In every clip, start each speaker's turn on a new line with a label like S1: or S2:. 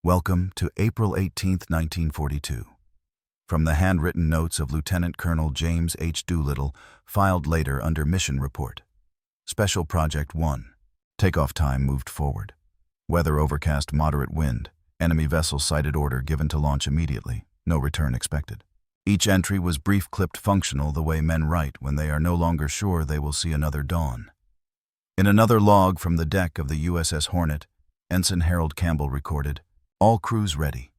S1: Welcome to April 18, 1942. From the handwritten notes of Lieutenant Colonel James H. Doolittle, filed later under Mission Report. Special Project 1. Takeoff time moved forward. Weather overcast, moderate wind. Enemy vessel sighted, order given to launch immediately. No return expected. Each entry was brief, clipped, functional, the way men write when they are no longer sure they will see another dawn. In another log from the deck of the USS Hornet, Ensign Harold Campbell recorded, "All crews ready.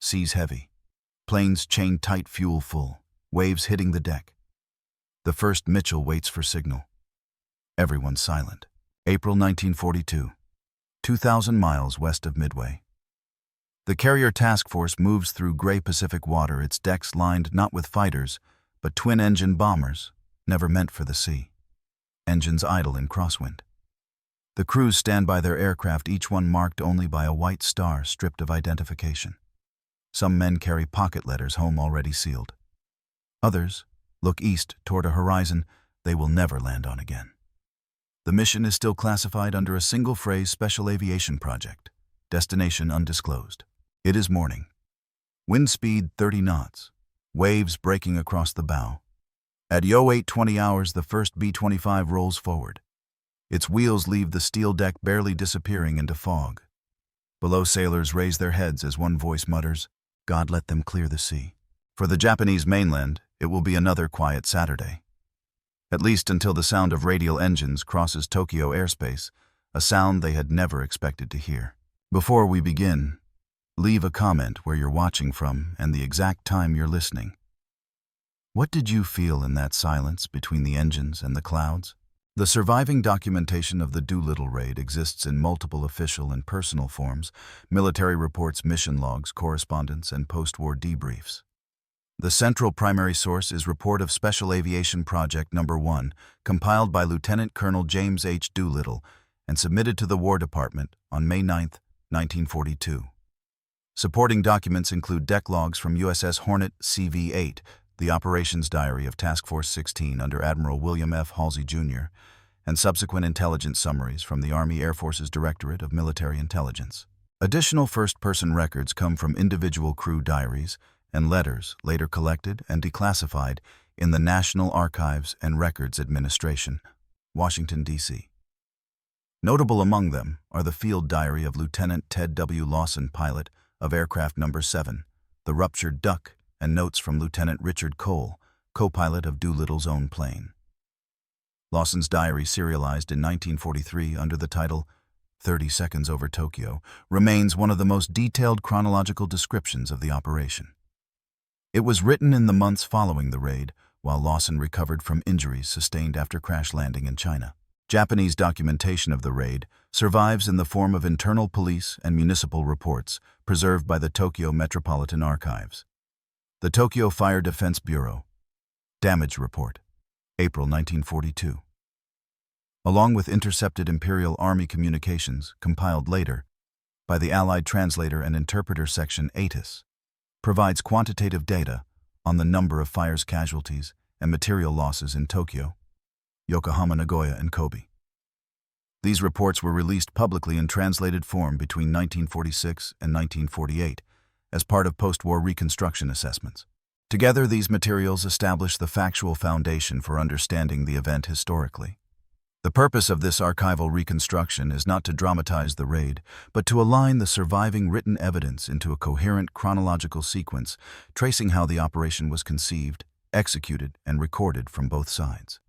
S1: Seas heavy. Planes chained tight, fuel full. Waves hitting the deck. The first Mitchell waits for signal. Everyone silent." April 1942. 2,000 miles west of Midway. The carrier task force moves through gray Pacific water, its decks lined not with fighters, but twin-engine bombers, never meant for the sea. Engines idle in crosswind. The crews stand by their aircraft, each one marked only by a white star stripped of identification. Some men carry pocket letters, home already sealed. Others look east toward a horizon they will never land on again. The mission is still classified under a single phrase: Special Aviation Project. Destination undisclosed. It is morning. Wind speed 30 knots. Waves breaking across the bow. At 08:20 hours, the first B-25 rolls forward. Its wheels leave the steel deck, barely disappearing into fog. Below, sailors raise their heads as one voice mutters, "God let them clear the sea." For the Japanese mainland, it will be another quiet Saturday. At least until the sound of radial engines crosses Tokyo airspace, a sound they had never expected to hear. Before we begin, leave a comment where you're watching from and the exact time you're listening. What did you feel in that silence between the engines and the clouds? The surviving documentation of the Doolittle raid exists in multiple official and personal forms: military reports, mission logs, correspondence, and post-war debriefs. The central primary source is Report of Special Aviation Project No. 1, compiled by Lieutenant Colonel James H. Doolittle and submitted to the War Department on May 9, 1942. Supporting documents include deck logs from USS Hornet CV-8, the Operations Diary of Task Force 16 under Admiral William F. Halsey, Jr., and subsequent intelligence summaries from the Army Air Force's Directorate of Military Intelligence. Additional first-person records come from individual crew diaries and letters later collected and declassified in the National Archives and Records Administration, Washington, D.C. Notable among them are the field diary of Lieutenant Ted W. Lawson, pilot of Aircraft No. 7, the Ruptured Duck, and notes from Lieutenant Richard Cole, co-pilot of Doolittle's own plane. Lawson's diary, serialized in 1943 under the title 30 Seconds Over Tokyo, remains one of the most detailed chronological descriptions of the operation. It was written in the months following the raid, while Lawson recovered from injuries sustained after crash landing in China. Japanese documentation of the raid survives in the form of internal police and municipal reports preserved by the Tokyo Metropolitan Archives. The Tokyo Fire Defense Bureau. Damage Report. April 1942. Along with intercepted Imperial Army communications, compiled later by the Allied Translator and Interpreter Section ATIS, provides quantitative data on the number of fires, casualties, and material losses in Tokyo, Yokohama, Nagoya, and Kobe. These reports were released publicly in translated form between 1946 and 1948, as part of post-war reconstruction assessments. Together, these materials establish the factual foundation for understanding the event historically. The purpose of this archival reconstruction is not to dramatize the raid, but to align the surviving written evidence into a coherent chronological sequence, tracing how the operation was conceived, executed, and recorded from both sides.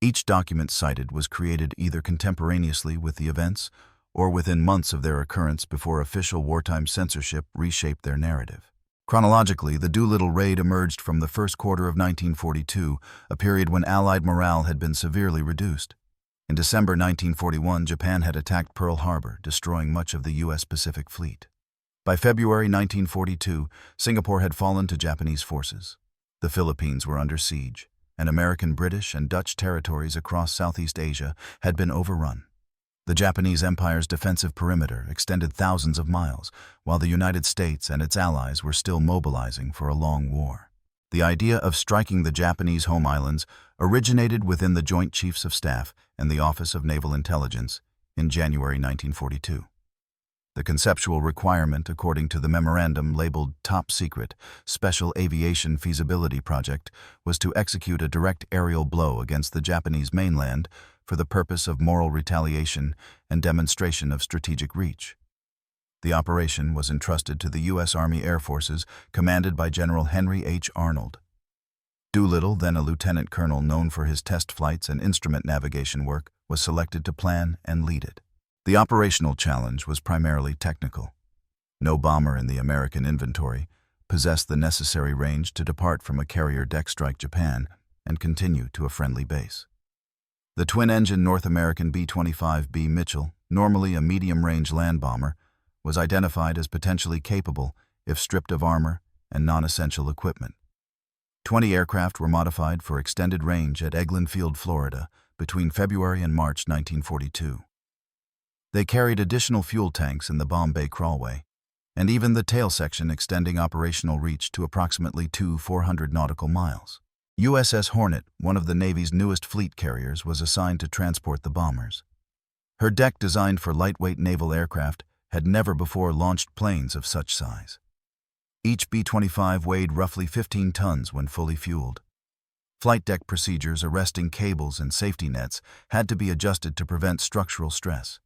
S1: Each document cited was created either contemporaneously with the events or within months of their occurrence before official wartime censorship reshaped their narrative. Chronologically, the Doolittle raid emerged from the first quarter of 1942, a period when Allied morale had been severely reduced. In December 1941, Japan had attacked Pearl Harbor, destroying much of the U.S. Pacific Fleet. By February 1942, Singapore had fallen to Japanese forces. The Philippines were under siege, and American, British, and Dutch territories across Southeast Asia had been overrun. The Japanese Empire's defensive perimeter extended thousands of miles, while the United States and its allies were still mobilizing for a long war. The idea of striking the Japanese home islands originated within the Joint Chiefs of Staff and the Office of Naval Intelligence in January 1942. The conceptual requirement, according to the memorandum labeled Top Secret Special Aviation Feasibility Project, was to execute a direct aerial blow against the Japanese mainland for the purpose of moral retaliation and demonstration of strategic reach. The operation was entrusted to the U.S. Army Air Forces, commanded by General Henry H. Arnold. Doolittle, then a lieutenant colonel known for his test flights and instrument navigation work, was selected to plan and lead it. The operational challenge was primarily technical. No bomber in the American inventory possessed the necessary range to depart from a carrier deck strike Japan and continue to a friendly base. The twin-engine North American B-25B Mitchell, normally a medium-range land bomber, was identified as potentially capable if stripped of armor and non-essential equipment. 20 aircraft were modified for extended range at Eglin Field, Florida, between February and March 1942. They carried additional fuel tanks in the bomb bay crawlway, and even the tail section extending operational reach to approximately 400 nautical miles. USS Hornet, one of the Navy's newest fleet carriers, was assigned to transport the bombers. Her deck, designed for lightweight naval aircraft, had never before launched planes of such size. Each B-25 weighed roughly 15 tons when fully fueled. Flight deck procedures, arresting cables and safety nets, had to be adjusted to prevent structural stress.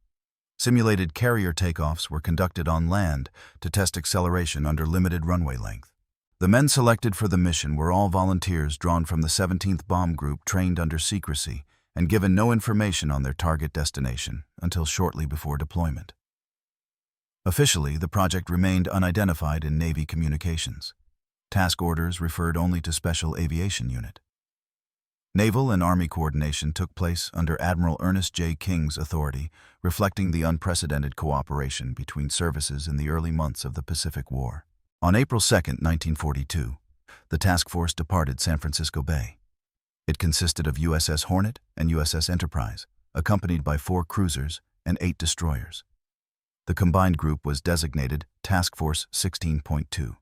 S1: Simulated carrier takeoffs were conducted on land to test acceleration under limited runway length. The men selected for the mission were all volunteers drawn from the 17th Bomb Group, trained under secrecy and given no information on their target destination until shortly before deployment. Officially, the project remained unidentified in Navy communications. Task orders referred only to Special Aviation Unit. Naval and Army coordination took place under Admiral Ernest J. King's authority, reflecting the unprecedented cooperation between services in the early months of the Pacific War. On April 2, 1942, the task force departed San Francisco Bay. It consisted of USS Hornet and USS Enterprise, accompanied by 4 cruisers and 8 destroyers. The combined group was designated Task Force 16.2.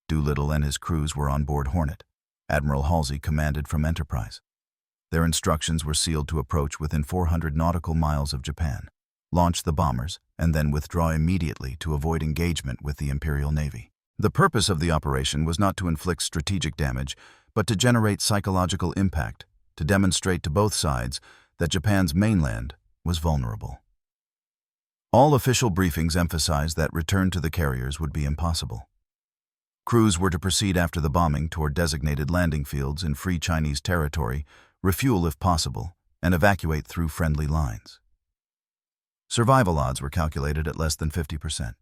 S1: Doolittle and his crews were on board Hornet. Admiral Halsey commanded from Enterprise. Their instructions were sealed to approach within 400 nautical miles of Japan, launch the bombers, and then withdraw immediately to avoid engagement with the Imperial Navy. The purpose of the operation was not to inflict strategic damage, but to generate psychological impact, to demonstrate to both sides that Japan's mainland was vulnerable. All official briefings emphasized that return to the carriers would be impossible. Crews were to proceed after the bombing toward designated landing fields in Free Chinese territory, refuel if possible, and evacuate through friendly lines. Survival odds were calculated at less than 50%.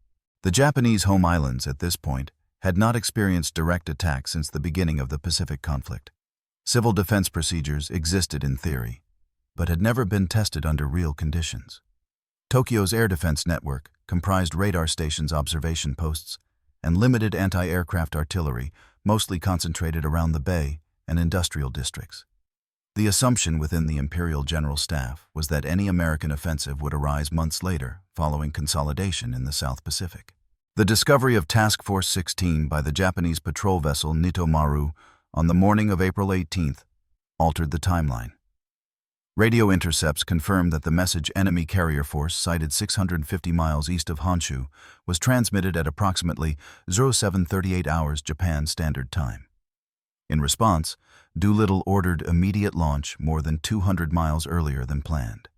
S1: The Japanese home islands at this point had not experienced direct attack since the beginning of the Pacific conflict. Civil defense procedures existed in theory, but had never been tested under real conditions. Tokyo's air defense network comprised radar stations, observation posts, and limited anti-aircraft artillery, mostly concentrated around the bay and industrial districts. The assumption within the Imperial General Staff was that any American offensive would arise months later, following consolidation in the South Pacific. The discovery of Task Force 16 by the Japanese patrol vessel Nitomaru on the morning of April 18th altered the timeline. Radio intercepts confirmed that the message enemy carrier force, sighted 650 miles east of Honshu, was transmitted at approximately 0738 hours Japan Standard Time. In response, Doolittle ordered immediate launch more than 200 miles earlier than planned.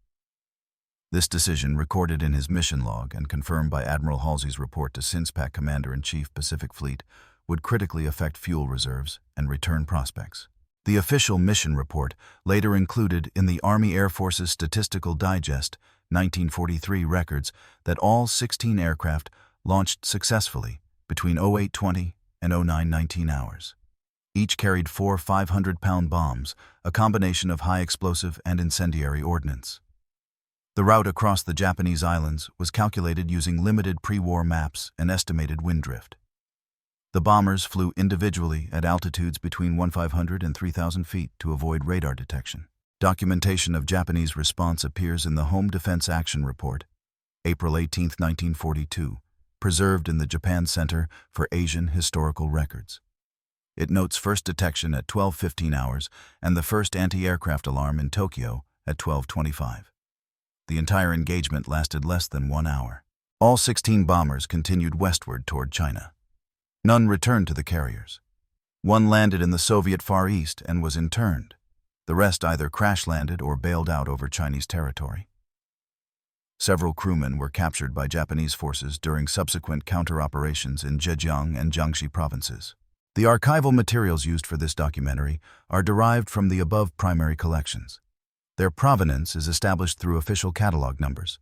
S1: This decision, recorded in his mission log and confirmed by Admiral Halsey's report to CINSPAC Commander-in-Chief Pacific Fleet, would critically affect fuel reserves and return prospects. The official mission report, later included in the Army Air Force's Statistical Digest 1943 records that all 16 aircraft launched successfully between 0820 and 0919 hours. Each carried 4 500-pound bombs, a combination of high explosive and incendiary ordnance. The route across the Japanese islands was calculated using limited pre-war maps and estimated wind drift. The bombers flew individually at altitudes between 1,500 and 3,000 feet to avoid radar detection. Documentation of Japanese response appears in the Home Defense Action Report, April 18, 1942, preserved in the Japan Center for Asian Historical Records. It notes first detection at 12:15 hours and the first anti-aircraft alarm in Tokyo at 12:25. The entire engagement lasted less than 1 hour. All 16 bombers continued westward toward China. None returned to the carriers. One landed in the Soviet Far East and was interned. The rest either crash-landed or bailed out over Chinese territory. Several crewmen were captured by Japanese forces during subsequent counter-operations in Zhejiang and Jiangxi provinces. The archival materials used for this documentary are derived from the above primary collections. Their provenance is established through official catalog numbers.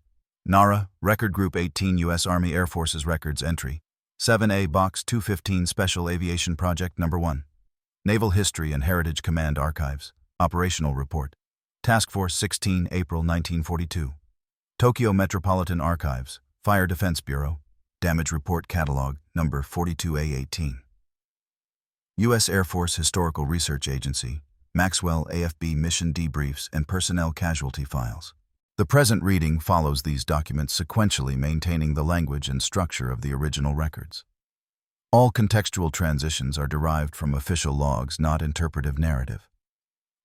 S1: NARA, Record Group 18, U.S. Army Air Forces Records Entry, 7A Box 215 Special Aviation Project No. 1. Naval History and Heritage Command Archives, Operational Report. Task Force 16, April 1942. Tokyo Metropolitan Archives, Fire Defense Bureau, Damage Report Catalog, No. 42A18. U.S. Air Force Historical Research Agency, Maxwell AFB Mission Debriefs and Personnel Casualty Files. The present reading follows these documents sequentially, maintaining the language and structure of the original records. All contextual transitions are derived from official logs, not interpretive narrative.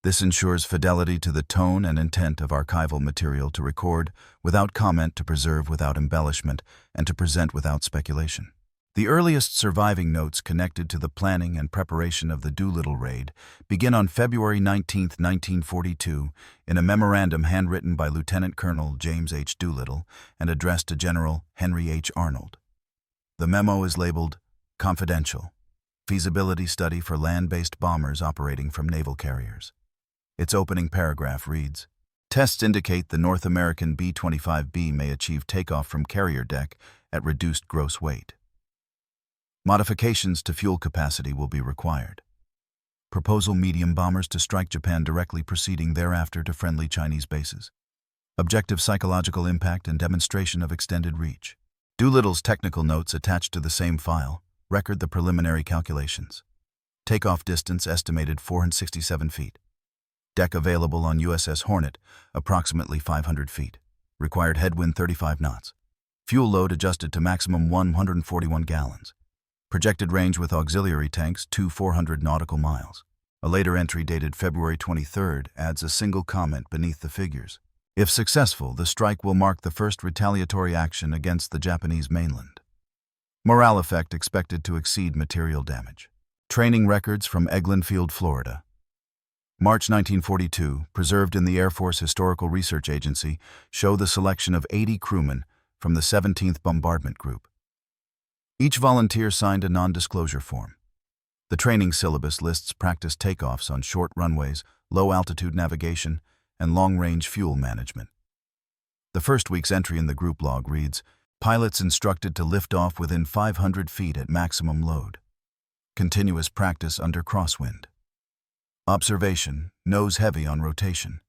S1: This ensures fidelity to the tone and intent of archival material, to record without comment, to preserve without embellishment, and to present without speculation. The earliest surviving notes connected to the planning and preparation of the Doolittle raid begin on February 19, 1942, in a memorandum handwritten by Lieutenant Colonel James H. Doolittle and addressed to General Henry H. Arnold. The memo is labeled Confidential, Feasibility Study for Land-Based Bombers Operating from Naval Carriers. Its opening paragraph reads, "Tests indicate the North American B-25B may achieve takeoff from carrier deck at reduced gross weight. Modifications to fuel capacity will be required. Proposal: medium bombers to strike Japan directly, proceeding thereafter to friendly Chinese bases. Objective: psychological impact and demonstration of extended reach." Doolittle's technical notes attached to the same file record the preliminary calculations. Takeoff distance estimated 467 feet. Deck available on USS Hornet, approximately 500 feet. Required headwind 35 knots. Fuel load adjusted to maximum 141 gallons. Projected range with auxiliary tanks 400 nautical miles. A later entry dated February 23rd adds a single comment beneath the figures. If successful, the strike will mark the first retaliatory action against the Japanese mainland. Morale effect expected to exceed material damage. Training records from Eglin Field, Florida. March 1942, preserved in the Air Force Historical Research Agency, show the selection of 80 crewmen from the 17th Bombardment Group. Each volunteer signed a non-disclosure form. The training syllabus lists practice takeoffs on short runways, low-altitude navigation, and long-range fuel management. The first week's entry in the group log reads, "Pilots instructed to lift off within 500 feet at maximum load. Continuous practice under crosswind. Observation: nose heavy on rotation.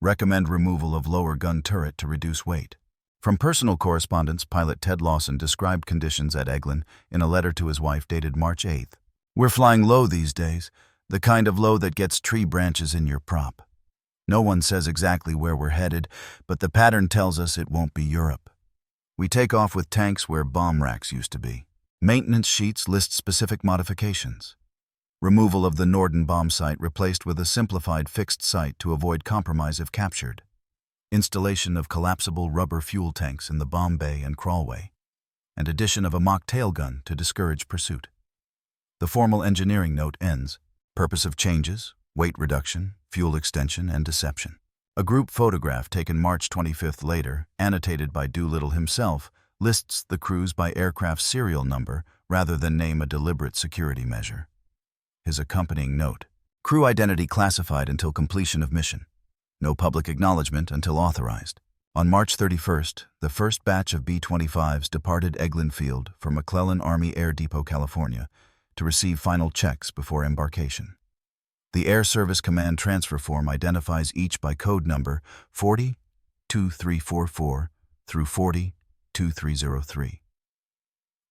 S1: Recommend removal of lower gun turret to reduce weight." From personal correspondence, pilot Ted Lawson described conditions at Eglin in a letter to his wife dated March 8th. "We're flying low these days, the kind of low that gets tree branches in your prop. No one says exactly where we're headed, but the pattern tells us it won't be Europe. We take off with tanks where bomb racks used to be. Maintenance sheets list specific modifications. Removal of the Norden bomb site replaced with a simplified fixed site to avoid compromise if captured. Installation of collapsible rubber fuel tanks in the bomb bay and crawlway, and addition of a mock tail gun to discourage pursuit." The formal engineering note ends, "Purpose of changes: weight reduction, fuel extension, and deception." A group photograph taken March 25th later, annotated by Doolittle himself, lists the crews by aircraft serial number rather than name a deliberate security measure. His accompanying note: "Crew identity classified until completion of mission. No public acknowledgement until authorized." On March 31st, the first batch of B-25s departed Eglin Field for McClellan Army Air Depot, California, to receive final checks before embarkation. The Air Service Command transfer form identifies each by code number 40-2344 through 40-2303.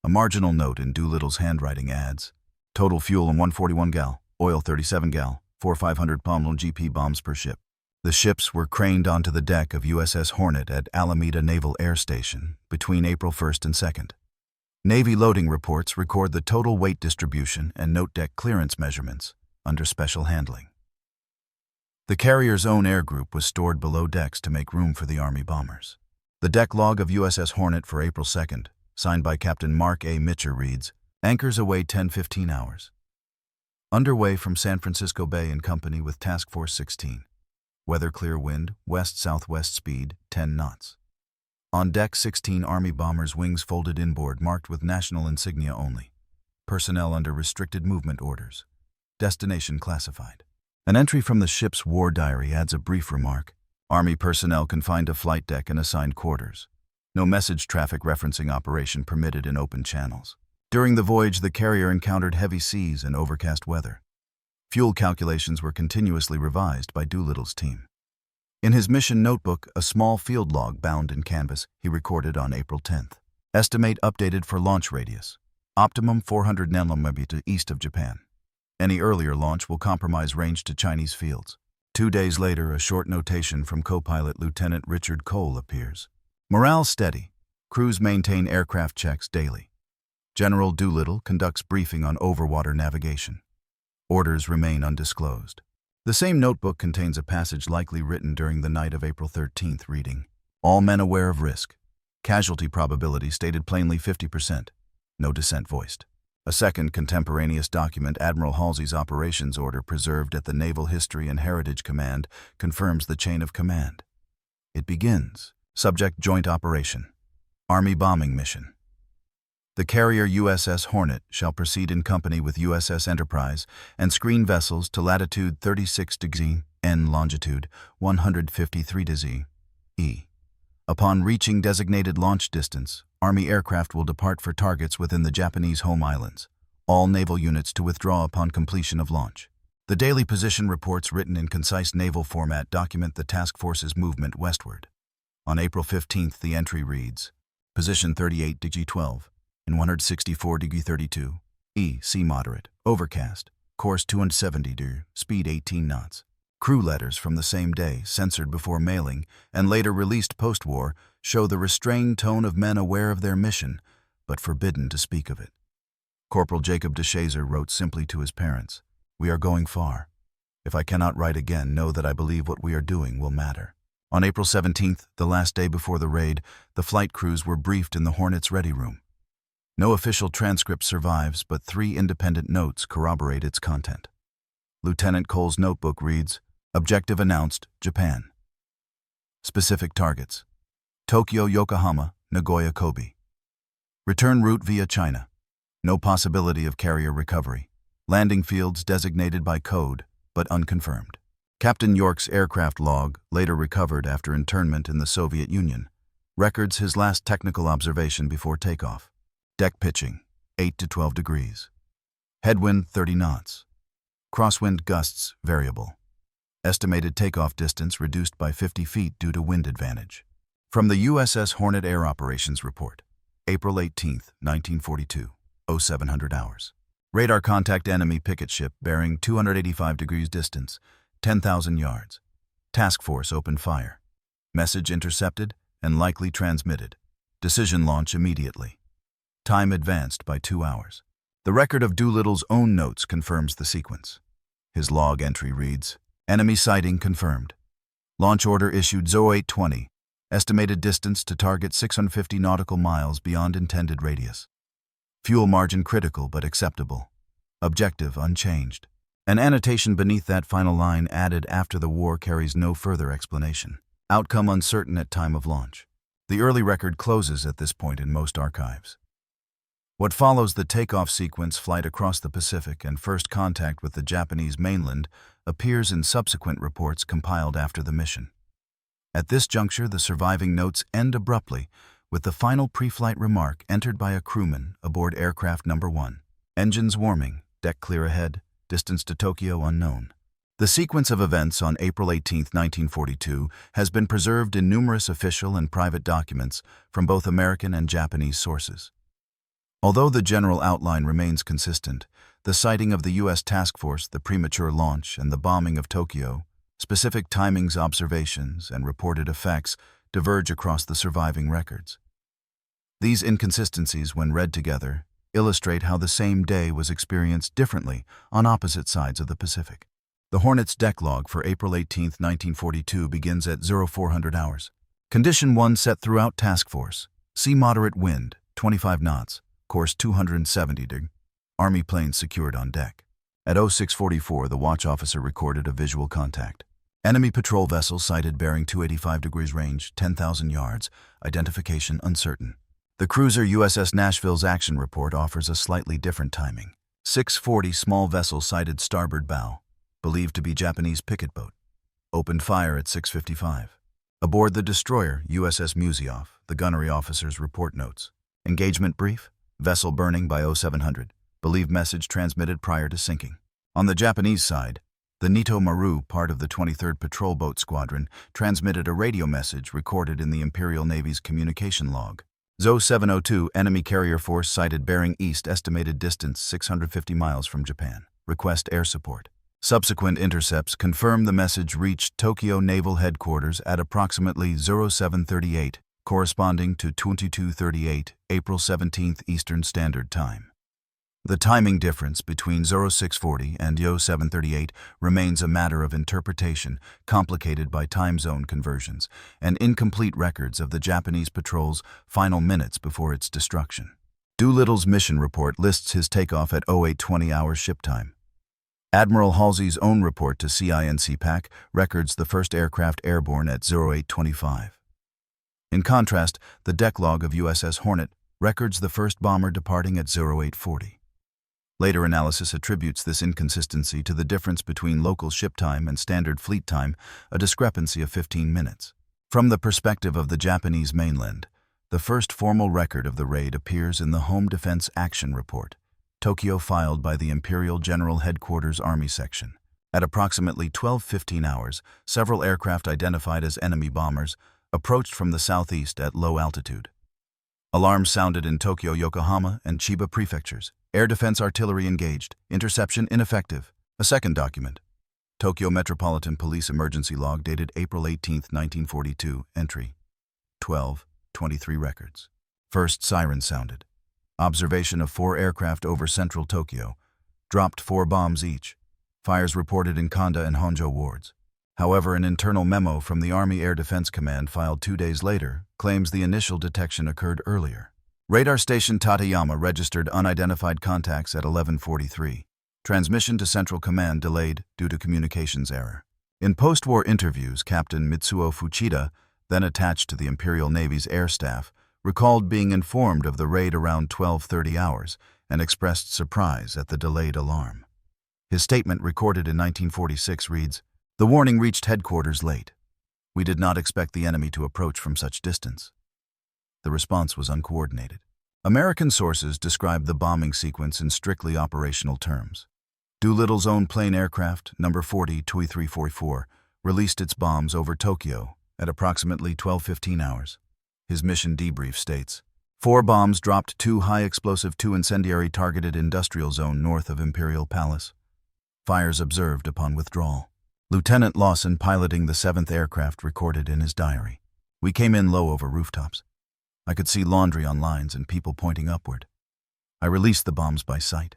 S1: A marginal note in Doolittle's handwriting adds, "Total fuel in 141 gal, oil 37 gal, 4,500 pound GP bombs per ship." The ships were craned onto the deck of USS Hornet at Alameda Naval Air Station between April 1st and 2nd. Navy loading reports record the total weight distribution and note deck clearance measurements under special handling. The carrier's own air group was stored below decks to make room for the Army bombers. The deck log of USS Hornet for April 2nd, signed by Captain Mark A. Mitcher, reads, "Anchors away 10:15 hours. Underway from San Francisco Bay in company with Task Force 16. Weather clear wind, west-southwest speed, 10 knots. On deck 16 Army bombers, wings folded inboard, marked with national insignia only. Personnel under restricted movement orders. Destination classified." An entry from the ship's war diary adds a brief remark. Army personnel confined to flight deck and assigned quarters. No message traffic referencing operation permitted in open channels. During the voyage, the carrier encountered heavy seas and overcast weather. Fuel calculations were continuously revised by Doolittle's team. In his mission notebook, a small field log bound in canvas, he recorded on April 10th. Estimate updated for launch radius. Optimum 400 nm east of Japan. Any earlier launch will compromise range to Chinese fields. 2 days later, a short notation from co-pilot Lieutenant Richard Cole appears. Morale steady. Crews maintain aircraft checks daily. General Doolittle conducts briefing on overwater navigation. Orders remain undisclosed. The same notebook contains a passage likely written during the night of April 13th, reading, "All men aware of risk. Casualty probability stated plainly 50%. No dissent voiced." A second contemporaneous document, Admiral Halsey's operations order preserved at the Naval History and Heritage Command, confirms the chain of command. It begins, subject joint operation, Army bombing mission. The carrier USS Hornet shall proceed in company with USS Enterprise and screen vessels to latitude 36° N, longitude 153° E. Upon reaching designated launch distance, Army aircraft will depart for targets within the Japanese home islands. All naval units to withdraw upon completion of launch. The daily position reports written in concise naval format document the task force's movement westward. On April 15th, the entry reads, "Position 38°12, in 164°32, E, sea moderate, overcast, course 270°, speed 18 knots. Crew letters from the same day, censored before mailing and later released post-war, show the restrained tone of men aware of their mission, but forbidden to speak of it. Corporal Jacob DeShazer wrote simply to his parents, "We are going far. If I cannot write again, know that I believe what we are doing will matter." On April 17th, the last day before the raid, the flight crews were briefed in the Hornet's ready room. No official transcript survives, but 3 independent notes corroborate its content. Lieutenant Cole's notebook reads, "Objective announced, Japan. Specific targets: Tokyo, Yokohama, Nagoya, Kobe. Return route via China. No possibility of carrier recovery. Landing fields designated by code, but unconfirmed." Captain York's aircraft log, later recovered after internment in the Soviet Union, records his last technical observation before takeoff. Deck pitching, 8 to 12 degrees. Headwind 30 knots. Crosswind gusts variable. Estimated takeoff distance reduced by 50 feet due to wind advantage. From the USS Hornet Air Operations Report, April 18th, 1942, 0700 hours. Radar contact enemy picket ship bearing 285 degrees distance, 10,000 yards. Task force opened fire. Message intercepted and likely transmitted. Decision launch immediately. Time advanced by 2 hours. The record of Doolittle's own notes confirms the sequence. His log entry reads, "Enemy sighting confirmed. Launch order issued 0820. Estimated distance to target 650 nautical miles beyond intended radius. Fuel margin critical but acceptable. Objective unchanged." An annotation beneath that final line, added after the war, carries no further explanation. Outcome uncertain at time of launch. The early record closes at this point in most archives. What follows, the takeoff sequence, flight across the Pacific, and first contact with the Japanese mainland, appears in subsequent reports compiled after the mission. At this juncture, the surviving notes end abruptly with the final pre-flight remark entered by a crewman aboard aircraft number 1. "Engines warming, deck clear ahead, distance to Tokyo unknown." The sequence of events on April 18, 1942, has been preserved in numerous official and private documents from both American and Japanese sources. Although the general outline remains consistent, the sighting of the U.S. task force, the premature launch, and the bombing of Tokyo, specific timings, observations, and reported effects diverge across the surviving records. These inconsistencies, when read together, illustrate how the same day was experienced differently on opposite sides of the Pacific. The Hornet's deck log for April 18, 1942 begins at 0400 hours. Condition 1 set throughout task force. Sea moderate wind, 25 knots, course 270°. Army planes secured on deck. At 0644, the watch officer recorded a visual contact. Enemy patrol vessel sighted bearing 285 degrees range, 10,000 yards, identification uncertain. The cruiser USS Nashville's action report offers a slightly different timing. 6:40, small vessel sighted starboard bow, believed to be Japanese picket boat. Opened fire at 6:55. Aboard the destroyer USS Museoff, the gunnery officer's report notes. Engagement brief, vessel burning by 0700, believed message transmitted prior to sinking. On the Japanese side, the Nito Maru, part of the 23rd Patrol Boat Squadron, transmitted a radio message recorded in the Imperial Navy's communication log. ZO 702, enemy carrier force sighted bearing east, estimated distance 650 miles from Japan. Request air support. Subsequent intercepts confirm the message reached Tokyo Naval Headquarters at approximately 0738, corresponding to 2238, April 17 Eastern Standard Time. The timing difference between 0640 and 0738 remains a matter of interpretation, complicated by time zone conversions and incomplete records of the Japanese patrol's final minutes before its destruction. Doolittle's mission report lists his takeoff at 0820 hours ship time. Admiral Halsey's own report to CINCPAC records the first aircraft airborne at 0825. In contrast, the deck log of USS Hornet records the first bomber departing at 0840. Later analysis attributes this inconsistency to the difference between local ship time and standard fleet time, a discrepancy of 15 minutes. From the perspective of the Japanese mainland, the first formal record of the raid appears in the Home Defense Action Report, Tokyo, filed by the Imperial General Headquarters Army Section. At approximately 12:15 hours, several aircraft identified as enemy bombers approached from the southeast at low altitude. Alarms sounded in Tokyo, Yokohama, and Chiba prefectures. Air defense artillery engaged. Interception ineffective. A second document. Tokyo Metropolitan Police Emergency Log dated April 18, 1942. Entry 12:23 records. First siren sounded. Observation of 4 aircraft over central Tokyo. Dropped 4 bombs each. Fires reported in Kanda and Honjo wards. However, an internal memo from the Army Air Defense Command filed 2 days later claims the initial detection occurred earlier. Radar station Tateyama registered unidentified contacts at 11:43. Transmission to Central Command delayed due to communications error. In post-war interviews, Captain Mitsuo Fuchida, then attached to the Imperial Navy's air staff, recalled being informed of the raid around 12:30 hours and expressed surprise at the delayed alarm. His statement, recorded in 1946, reads, "The warning reached headquarters late. We did not expect the enemy to approach from such distance." The response was uncoordinated. American sources describe the bombing sequence in strictly operational terms. Doolittle's own plane aircraft, number 40-2344, released its bombs over Tokyo at approximately 12:15 hours. His mission debrief states, 4 bombs dropped, 2 high-explosive, 2 incendiary, targeted industrial zone north of Imperial Palace. Fires observed upon withdrawal. Lieutenant Lawson, piloting the 7th aircraft, recorded in his diary, "We came in low over rooftops. I could see laundry on lines and people pointing upward. I released the bombs by sight.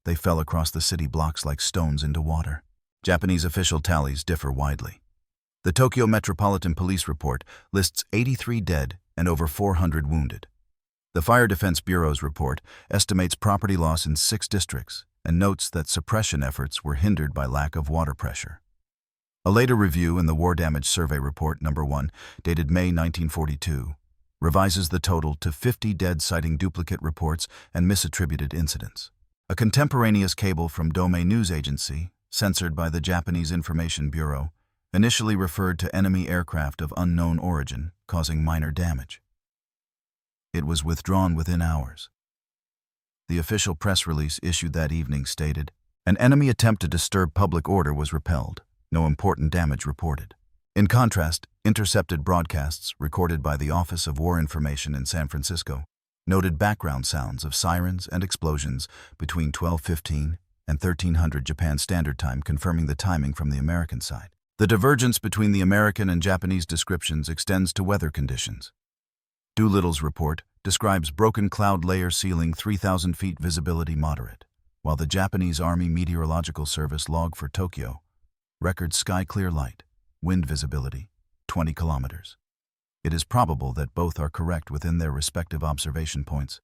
S1: They fell across the city blocks like stones into water." Japanese official tallies differ widely. The Tokyo Metropolitan Police report lists 83 dead and over 400 wounded. The Fire Defense Bureau's report estimates property loss in 6 districts and notes that suppression efforts were hindered by lack of water pressure. A later review in the War Damage Survey Report No. 1, dated May 1942, revises the total to 50 dead, citing duplicate reports and misattributed incidents. A contemporaneous cable from Dome News Agency, censored by the Japanese Information Bureau, initially referred to enemy aircraft of unknown origin causing minor damage. It was withdrawn within hours. The official press release issued that evening stated, "An enemy attempt to disturb public order was repelled. No important damage reported." In contrast, intercepted broadcasts recorded by the Office of War Information in San Francisco noted background sounds of sirens and explosions between 12:15 and 1300 Japan Standard Time, confirming the timing from the American side. The divergence between the American and Japanese descriptions extends to weather conditions. Doolittle's report describes broken cloud layer ceiling, 3,000 feet, visibility moderate, while the Japanese Army Meteorological Service log for Tokyo records sky clear light, wind visibility 20 kilometers. It is probable that both are correct within their respective observation points,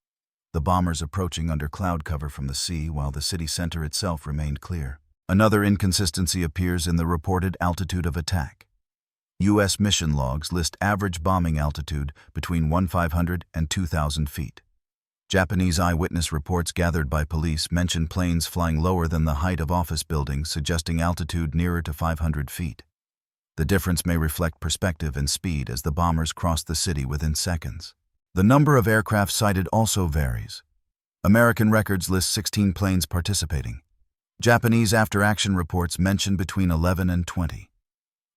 S1: the bombers approaching under cloud cover from the sea while the city center itself remained clear. Another inconsistency appears in the reported altitude of attack. U.S. mission logs list average bombing altitude between 1,500 and 2,000 feet. Japanese eyewitness reports gathered by police mention planes flying lower than the height of office buildings, suggesting altitude nearer to 500 feet. The difference may reflect perspective and speed as the bombers crossed the city within seconds. The number of aircraft sighted also varies. American records list 16 planes participating. Japanese after-action reports mention between 11 and 20.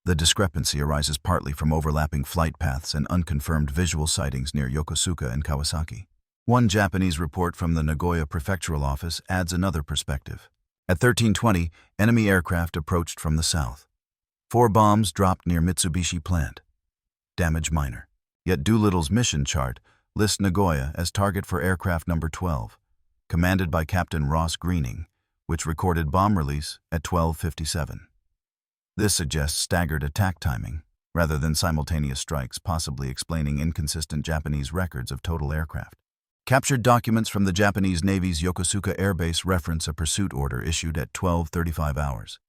S1: The discrepancy arises partly from overlapping flight paths and unconfirmed visual sightings near Yokosuka and Kawasaki. One Japanese report from the Nagoya Prefectural Office adds another perspective. At 13:20, enemy aircraft approached from the south. 4 bombs dropped near Mitsubishi plant. Damage minor. Yet Doolittle's mission chart lists Nagoya as target for aircraft number 12, commanded by Captain Ross Greening, which recorded bomb release at 12:57. This suggests staggered attack timing, rather than simultaneous strikes, possibly explaining inconsistent Japanese records of total aircraft. Captured documents from the Japanese Navy's Yokosuka Air Base reference a pursuit order issued at 12:35 hours.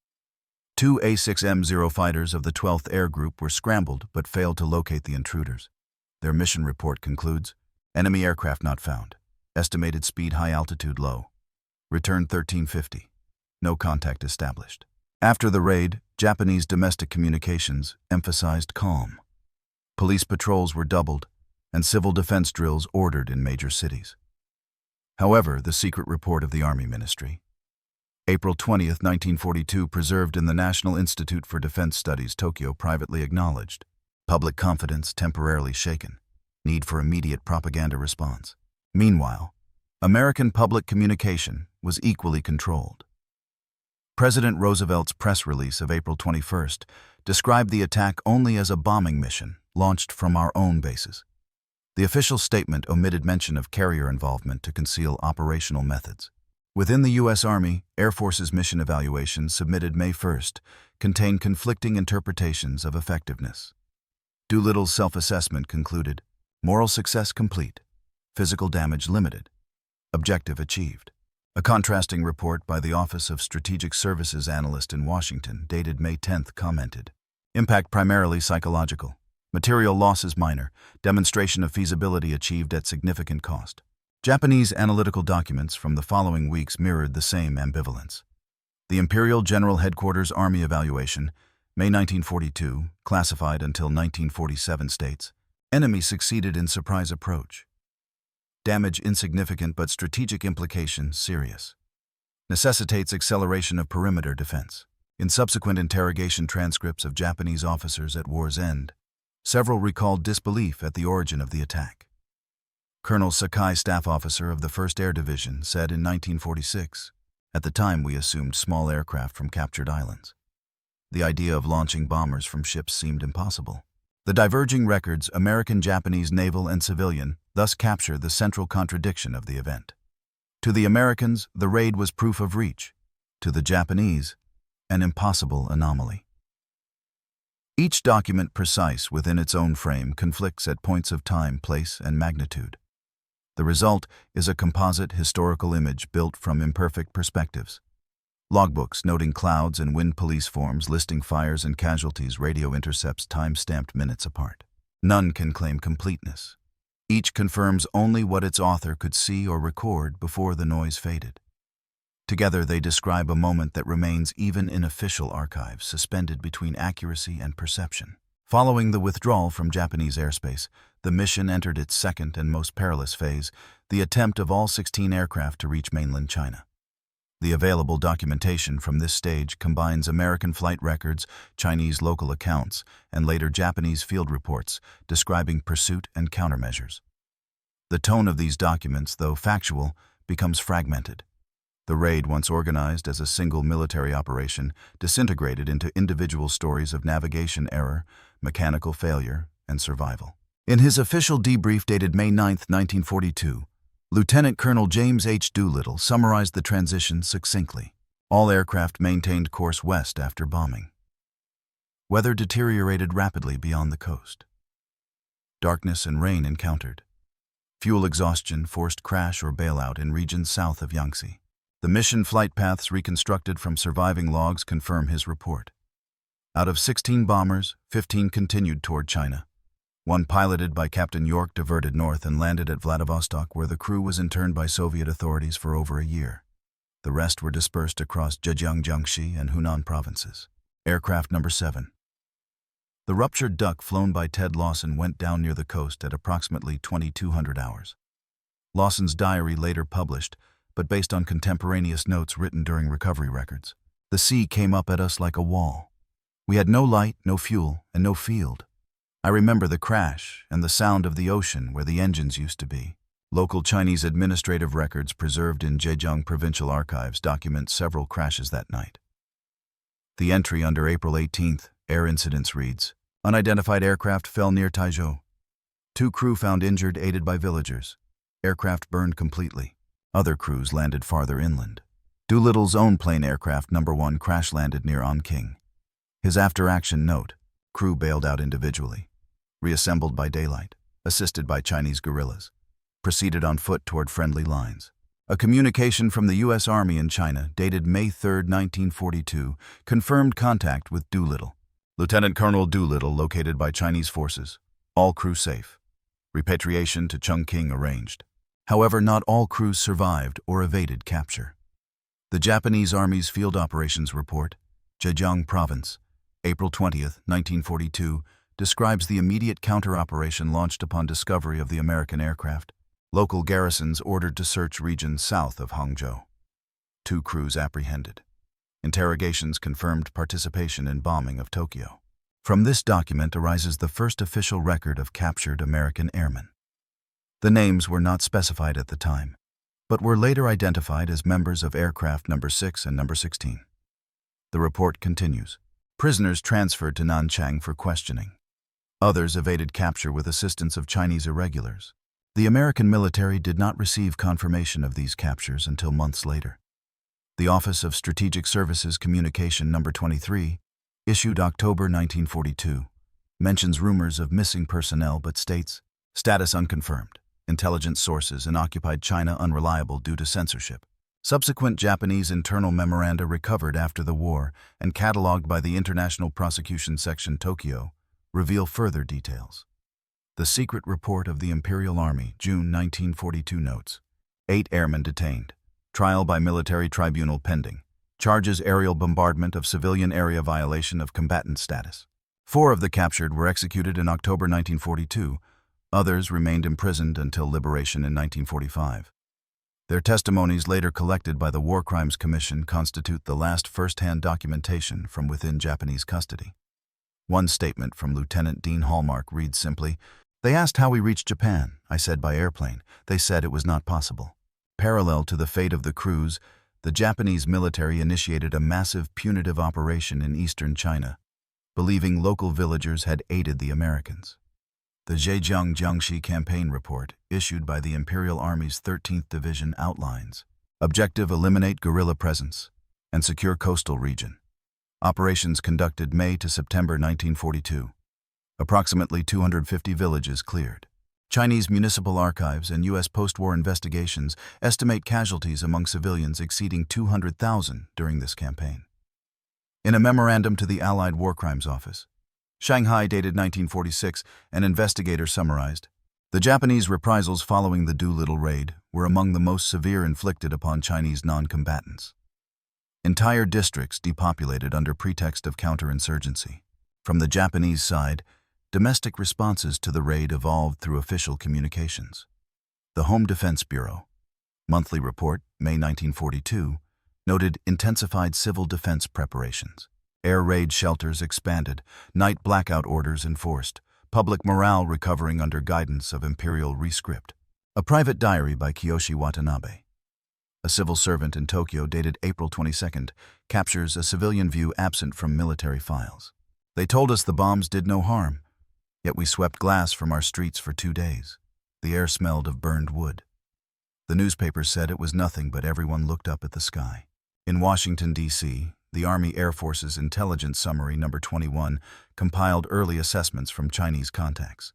S1: 2 A6M0 fighters of the 12th Air Group were scrambled but failed to locate the intruders. Their mission report concludes, enemy aircraft not found. Estimated speed high, altitude low. Return 1350. No contact established. After the raid, Japanese domestic communications emphasized calm. Police patrols were doubled, and civil defense drills ordered in major cities. However, the secret report of the Army Ministry, April 20, 1942, preserved in the National Institute for Defense Studies, Tokyo, privately acknowledged public confidence temporarily shaken, need for immediate propaganda response. Meanwhile, American public communication was equally controlled. President Roosevelt's press release of April 21 described the attack only as a bombing mission launched from our own bases. The official statement omitted mention of carrier involvement to conceal operational methods. Within the U.S. Army, Air Force's mission evaluation submitted May 1 contained conflicting interpretations of effectiveness. Doolittle's self-assessment concluded, moral success complete, physical damage limited, objective achieved. A contrasting report by the Office of Strategic Services analyst in Washington, dated May 10, commented, impact primarily psychological. Material losses minor, demonstration of feasibility achieved at significant cost. Japanese analytical documents from the following weeks mirrored the same ambivalence. The Imperial General Headquarters Army Evaluation, May 1942, classified until 1947, states, enemy succeeded in surprise approach. Damage insignificant but strategic implication serious. Necessitates acceleration of perimeter defense. In subsequent interrogation transcripts of Japanese officers at war's end, several recalled disbelief at the origin of the attack. Colonel Sakai, staff officer of the 1st Air Division, said in 1946, at the time we assumed small aircraft from captured islands. The idea of launching bombers from ships seemed impossible. The diverging records, American, Japanese, naval, and civilian, thus capture the central contradiction of the event. To the Americans, the raid was proof of reach. To the Japanese, an impossible anomaly. Each document, precise within its own frame, conflicts at points of time, place, and magnitude. The result is a composite historical image built from imperfect perspectives. Logbooks noting clouds and wind, police forms listing fires and casualties, radio intercepts time-stamped minutes apart. None can claim completeness. Each confirms only what its author could see or record before the noise faded. Together they describe a moment that remains even in official archives, suspended between accuracy and perception. Following the withdrawal from Japanese airspace, the mission entered its second and most perilous phase, the attempt of all 16 aircraft to reach mainland China. The available documentation from this stage combines American flight records, Chinese local accounts, and later Japanese field reports describing pursuit and countermeasures. The tone of these documents, though factual, becomes fragmented. The raid, once organized as a single military operation, disintegrated into individual stories of navigation error, mechanical failure, and survival. In his official debrief dated May 9, 1942, Lieutenant Colonel James H. Doolittle summarized the transition succinctly. All aircraft maintained course west after bombing. Weather deteriorated rapidly beyond the coast. darkness and rain encountered. Fuel exhaustion forced crash or bailout in regions south of Yangtze. The mission flight paths reconstructed from surviving logs confirm his report. Out of 16 bombers, 15 continued toward China. One piloted by Captain York diverted north and landed at Vladivostok, where the crew was interned by Soviet authorities for over a year. The rest were dispersed across Zhejiang, Jiangxi, and Hunan provinces. Aircraft number 7. The ruptured duck flown by Ted Lawson went down near the coast at approximately 2200 hours. Lawson's diary later published, but based on contemporaneous notes written during recovery records. The sea came up at us like a wall. We had no light, no fuel, and no field. I remember the crash and the sound of the ocean where the engines used to be. Local Chinese administrative records preserved in Zhejiang Provincial Archives document several crashes that night. The entry under April 18th, Air Incidents reads, "Unidentified aircraft fell near Taizhou. 2 crew found injured aided by villagers. Aircraft burned completely. Other crews landed farther inland. Doolittle's own plane aircraft number 1 crash-landed near Onking. His after-action note, crew bailed out individually. Reassembled by daylight, assisted by Chinese guerrillas. Proceeded on foot toward friendly lines." A communication from the U.S. Army in China, dated May 3, 1942, confirmed contact with Doolittle. Lieutenant Colonel Doolittle located by Chinese forces. All crew safe. Repatriation to Chongqing arranged. However, not all crews survived or evaded capture. The Japanese Army's Field Operations Report, Zhejiang Province, April 20, 1942, describes the immediate counter-operation launched upon discovery of the American aircraft. Local garrisons ordered to search regions south of Hangzhou. 2 crews apprehended. Interrogations confirmed participation in bombing of Tokyo. From this document arises the first official record of captured American airmen. The names were not specified at the time, but were later identified as members of aircraft number 6 and number 16. The report continues. Prisoners transferred to Nanchang for questioning. Others evaded capture with assistance of Chinese irregulars. The American military did not receive confirmation of these captures until months later. The Office of Strategic Services Communication number 23, issued October 1942, mentions rumors of missing personnel but states, status unconfirmed, intelligence sources in occupied China unreliable due to censorship. Subsequent Japanese internal memoranda recovered after the war and catalogued by the International Prosecution Section Tokyo reveal further details. The Secret Report of the Imperial Army, June 1942 notes, 8 airmen detained. Trial by military tribunal pending. Charges aerial bombardment of civilian area violation of combatant status. 4 of the captured were executed in October 1942. Others remained imprisoned until liberation in 1945. Their testimonies later collected by the War Crimes Commission constitute the last first-hand documentation from within Japanese custody. One statement from Lieutenant Dean Hallmark reads simply, "They asked how we reached Japan. I said by airplane. They said it was not possible." Parallel to the fate of the crews, the Japanese military initiated a massive punitive operation in eastern China, believing local villagers had aided the Americans. The Zhejiang Jiangxi Campaign Report, issued by the Imperial Army's 13th Division, outlines objective: eliminate guerrilla presence and secure coastal region. Operations conducted May to September 1942. Approximately 250 villages cleared. Chinese municipal archives and U.S. post-war investigations estimate casualties among civilians exceeding 200,000 during this campaign. In a memorandum to the Allied War Crimes Office, Shanghai, dated 1946, an investigator summarized, "The Japanese reprisals following the Doolittle raid were among the most severe inflicted upon Chinese non-combatants. Entire districts depopulated under pretext of counterinsurgency. From the Japanese side, domestic responses to the raid evolved through official communications. The Home Defense Bureau, monthly report, May 1942, noted intensified civil defense preparations. Air raid shelters expanded, night blackout orders enforced, public morale recovering under guidance of imperial rescript." A private diary by Kiyoshi Watanabe, a civil servant in Tokyo, dated April 22, captures a civilian view absent from military files. "They told us the bombs did no harm, yet we swept glass from our streets for 2 days. The air smelled of burned wood. The newspapers said it was nothing, but everyone looked up at the sky." In Washington, D.C., the Army Air Force's Intelligence Summary number 21 compiled early assessments from Chinese contacts.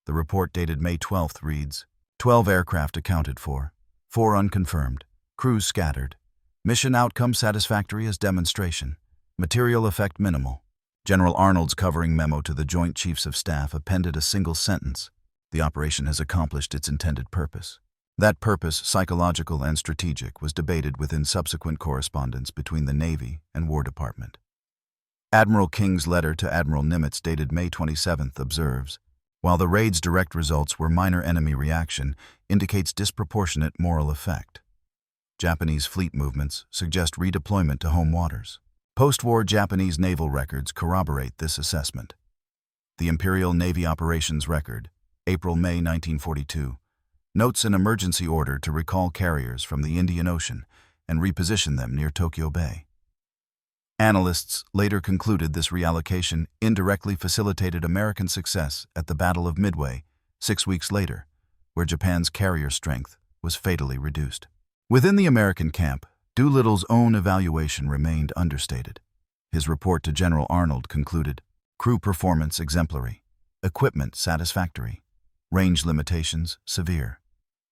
S1: The report dated May 12th reads, 12 aircraft accounted for, 4 unconfirmed, crews scattered. Mission outcome satisfactory as demonstration. Material effect minimal. General Arnold's covering memo to the Joint Chiefs of Staff appended a single sentence. The operation has accomplished its intended purpose. That purpose, psychological and strategic, was debated within subsequent correspondence between the Navy and War Department. Admiral King's letter to Admiral Nimitz dated May 27th observes, while the raid's direct results were minor enemy reaction, indicates disproportionate moral effect. Japanese fleet movements suggest redeployment to home waters. Post-war Japanese naval records corroborate this assessment. The Imperial Navy Operations Record, April-May 1942, notes an emergency order to recall carriers from the Indian Ocean and reposition them near Tokyo Bay. Analysts later concluded this reallocation indirectly facilitated American success at the Battle of Midway 6 weeks later, where Japan's carrier strength was fatally reduced. Within the American camp, Doolittle's own evaluation remained understated. His report to General Arnold concluded, crew performance exemplary, equipment satisfactory, range limitations severe,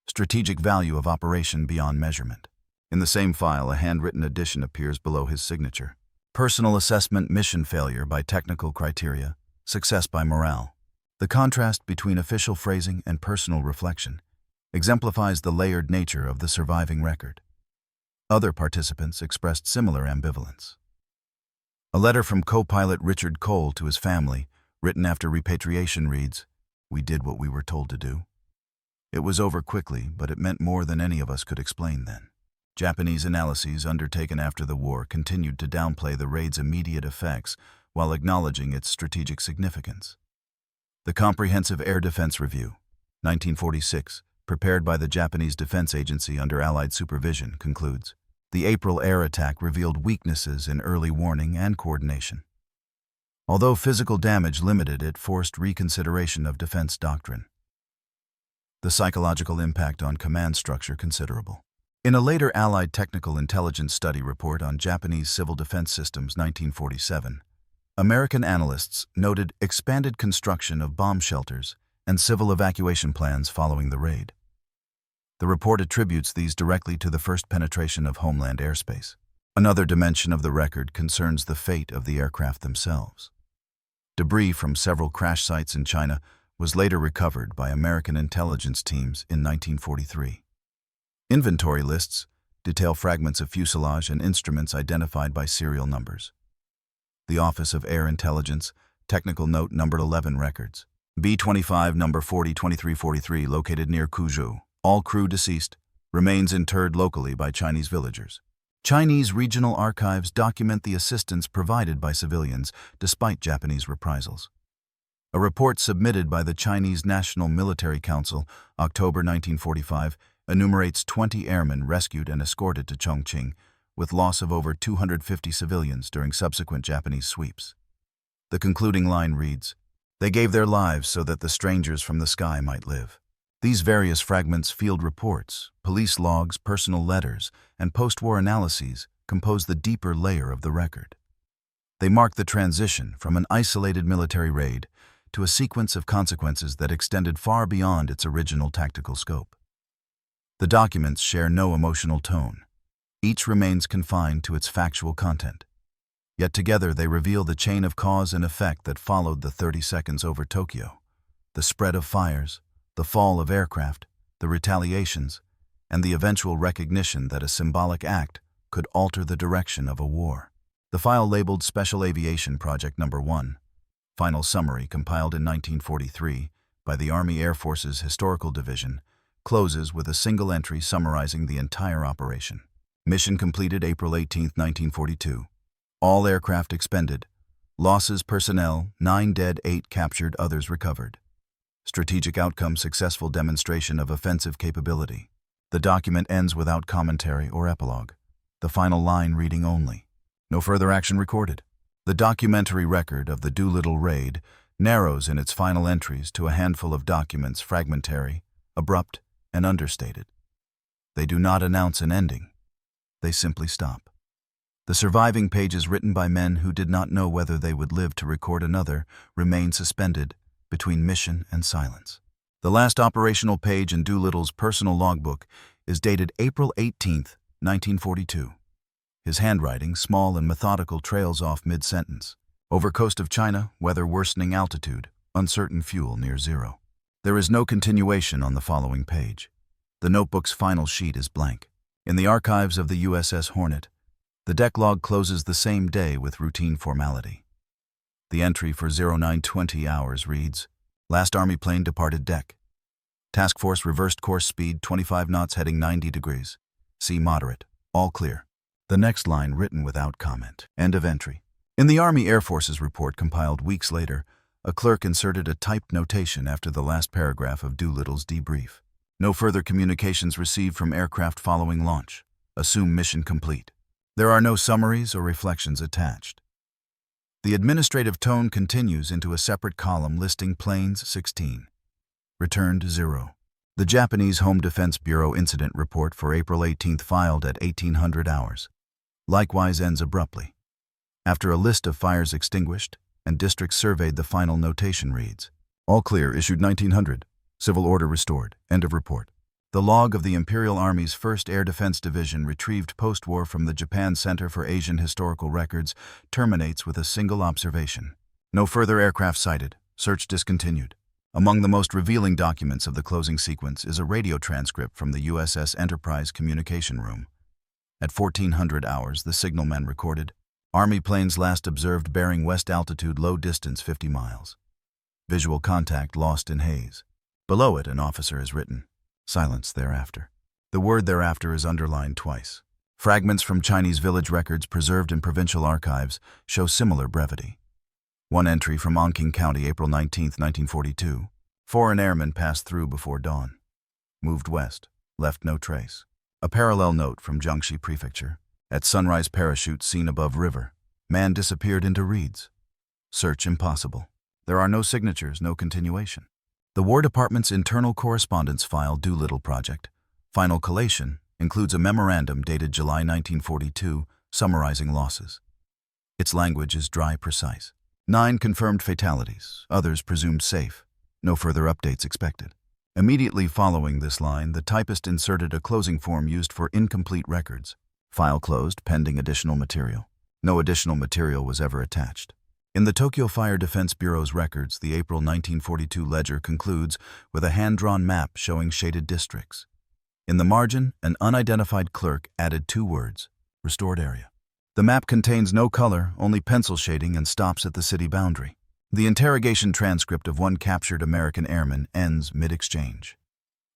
S1: strategic value of operation beyond measurement. In the same file, a handwritten addition appears below his signature. Personal assessment mission failure by technical criteria, success by morale. The contrast between official phrasing and personal reflection exemplifies the layered nature of the surviving record. Other participants expressed similar ambivalence. A letter from co-pilot Richard Cole to his family, written after repatriation, reads, "We did what we were told to do. It was over quickly, but it meant more than any of us could explain then." Japanese analyses undertaken after the war continued to downplay the raid's immediate effects while acknowledging its strategic significance. The Comprehensive Air Defense Review, 1946, prepared by the Japanese Defense Agency under Allied supervision, concludes, the April air attack revealed weaknesses in early warning and coordination. Although physical damage limited, it forced reconsideration of defense doctrine. The psychological impact on command structure considerable. In a later Allied Technical Intelligence Study report on Japanese civil defense systems 1947, American analysts noted expanded construction of bomb shelters and civil evacuation plans following the raid. The report attributes these directly to the first penetration of homeland airspace. Another dimension of the record concerns the fate of the aircraft themselves. Debris from several crash sites in China was later recovered by American intelligence teams in 1943. Inventory lists detail fragments of fuselage and instruments identified by serial numbers. The Office of Air Intelligence, Technical Note numbered 11 records. B-25 number 402343 located near Kuzhou. All crew deceased. Remains interred locally by Chinese villagers. Chinese regional archives document the assistance provided by civilians despite Japanese reprisals. A report submitted by the Chinese National Military Council, October 1945, enumerates 20 airmen rescued and escorted to Chongqing, with loss of over 250 civilians during subsequent Japanese sweeps. The concluding line reads, "They gave their lives so that the strangers from the sky might live." These various fragments, field reports, police logs, personal letters, and post-war analyses compose the deeper layer of the record. They mark the transition from an isolated military raid to a sequence of consequences that extended far beyond its original tactical scope. The documents share no emotional tone. Each remains confined to its factual content. Yet together they reveal the chain of cause and effect that followed the 30 seconds over Tokyo, the spread of fires, the fall of aircraft, the retaliations, and the eventual recognition that a symbolic act could alter the direction of a war. The file labeled Special Aviation Project No. 1, final summary compiled in 1943 by the Army Air Force's Historical Division, closes with a single entry summarizing the entire operation. Mission completed April 18, 1942. All aircraft expended. Losses personnel, 9 dead, 8 captured, others recovered. Strategic outcome, successful demonstration of offensive capability. The document ends without commentary or epilogue. The final line reading only. No further action recorded. The documentary record of the Doolittle raid narrows in its final entries to a handful of documents fragmentary, abrupt, and understated. They do not announce an ending. They simply stop. The surviving pages, written by men who did not know whether they would live to record another, remain suspended, between mission and silence. The last operational page in Doolittle's personal logbook is dated April 18, 1942. His handwriting, small and methodical, trails off mid-sentence. Over coast of China, weather worsening, altitude, uncertain, fuel near zero. There is no continuation on the following page. The notebook's final sheet is blank. In the archives of the USS Hornet, the deck log closes the same day with routine formality. The entry for 0920 hours reads, Last Army plane departed deck. Task Force reversed course, speed 25 knots, heading 90 degrees. Sea moderate. All clear. The next line written without comment. End of entry. In the Army Air Force's report compiled weeks later, a clerk inserted a typed notation after the last paragraph of Doolittle's debrief. No further communications received from aircraft following launch. Assume mission complete. There are no summaries or reflections attached. The administrative tone continues into a separate column listing planes 16. Returned 0. The Japanese Home Defense Bureau incident report for April 18 filed at 1800 hours. Likewise ends abruptly. After a list of fires extinguished and districts surveyed, the final notation reads, All clear, issued 1900. Civil order restored. End of report. The log of the Imperial Army's 1st Air Defense Division, retrieved post-war from the Japan Center for Asian Historical Records, terminates with a single observation. No further aircraft sighted. Search discontinued. Among the most revealing documents of the closing sequence is a radio transcript from the USS Enterprise communication room. At 1400 hours, the signalman recorded, Army planes last observed bearing west, altitude low, distance 50 miles. Visual contact lost in haze. Below it, an officer has written, Silence thereafter. The word thereafter is underlined twice. Fragments from Chinese village records preserved in provincial archives show similar brevity. One entry from Onking County, April 19, 1942. Foreign airmen passed through before dawn. Moved west. Left no trace. A parallel note from Jiangxi Prefecture. At sunrise, parachute seen above river. Man disappeared into reeds. Search impossible. There are no signatures, no continuation. The War Department's internal correspondence file, Doolittle Project, final collation, includes a memorandum dated July 1942 summarizing losses. Its language is dry, precise. 9 confirmed fatalities, others presumed safe. No further updates expected. Immediately following this line, the typist inserted a closing form used for incomplete records. File closed, pending additional material. No additional material was ever attached. In the Tokyo Fire Defense Bureau's records, the April 1942 ledger concludes with a hand-drawn map showing shaded districts. In the margin, an unidentified clerk added 2 words, restored area. The map contains no color, only pencil shading, and stops at the city boundary. The interrogation transcript of one captured American airman ends mid-exchange.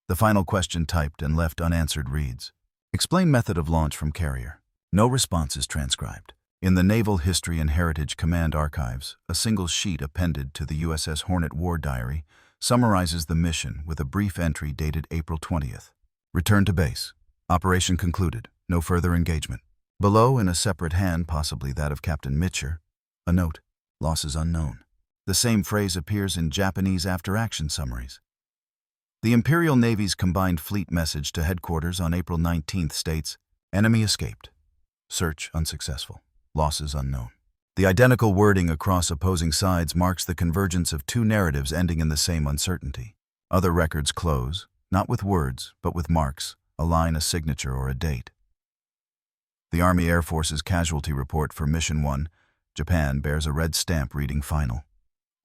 S1: The final question, typed and left unanswered, reads, Explain method of launch from carrier. No response is transcribed. In the Naval History and Heritage Command Archives, a single sheet appended to the USS Hornet War Diary summarizes the mission with a brief entry dated April 20th. Return to base. Operation concluded. No further engagement. Below, in a separate hand, possibly that of Captain Mitcher, a note, losses unknown. The same phrase appears in Japanese after-action summaries. The Imperial Navy's Combined Fleet message to headquarters on April 19th states, Enemy escaped. Search unsuccessful. Losses unknown. The identical wording across opposing sides marks the convergence of 2 narratives ending in the same uncertainty. Other records close, not with words, but with marks, a line, a signature, or a date. The Army Air Force's casualty report for Mission 1, Japan, bears a red stamp reading Final.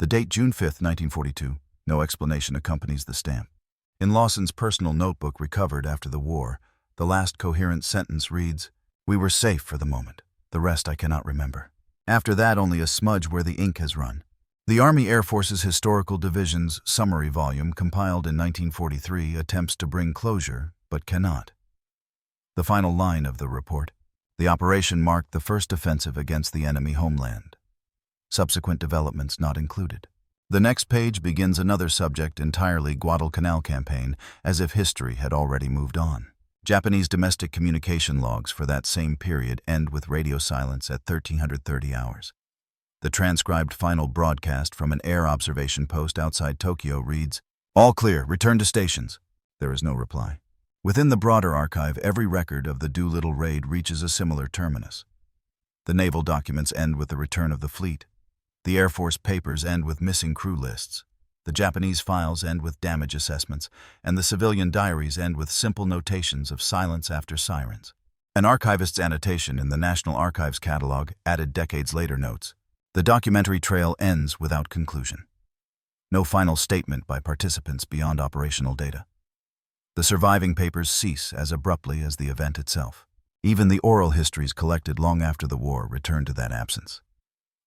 S1: The date June 5, 1942. No explanation accompanies the stamp. In Lawson's personal notebook recovered after the war, the last coherent sentence reads, We were safe for the moment. The rest I cannot remember. After that, only a smudge where the ink has run. The Army Air Force's Historical Division's summary volume, compiled in 1943, attempts to bring closure, but cannot. The final line of the report. The operation marked the first offensive against the enemy homeland. Subsequent developments not included. The next page begins another subject entirely, Guadalcanal campaign, as if history had already moved on. Japanese domestic communication logs for that same period end with radio silence at 1330 hours. The transcribed final broadcast from an air observation post outside Tokyo reads, All clear, return to stations. There is no reply. Within the broader archive, every record of the Doolittle raid reaches a similar terminus. The naval documents end with the return of the fleet. The Air Force papers end with missing crew lists. The Japanese files end with damage assessments, and the civilian diaries end with simple notations of silence after sirens. An archivist's annotation in the National Archives catalog added decades later notes. The documentary trail ends without conclusion. No final statement by participants beyond operational data. The surviving papers cease as abruptly as the event itself. Even the oral histories collected long after the war returned to that absence.